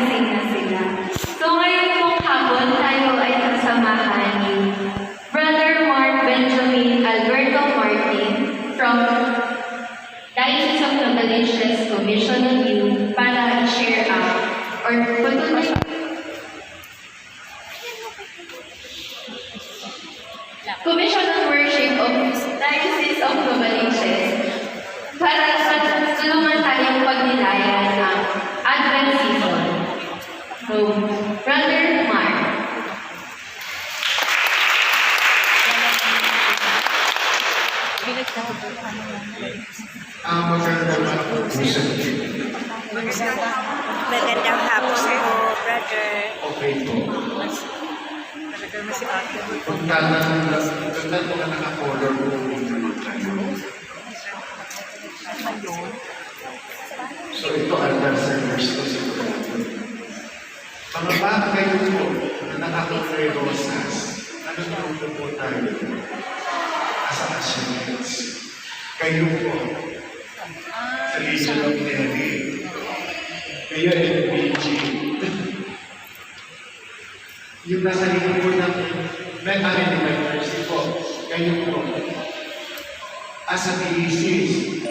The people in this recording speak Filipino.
nagising na sila. So ngayon pong hapon, tayo ay kasamahan ni Brother Mark Benjamin Alberto Martin from Diocese of Novaliches Commission on Youth para i-share or patuloy Commission on Worship of Diocese of Novaliches para tulungan tayong pagnilayan ng Advent season. So, Brother Mark. Magandang hapon po, brother. Okay po. Pagkanda po na naka-color po naman tayo. So ito, underservers ko sigurado. Mga bagay po na naka-color rosas, ano po tayo? As associates. Kayo po, sa Legion of Mary. Kayo LPG. Yung nasa likod po ng may mercy po, kayo po, as a thesis,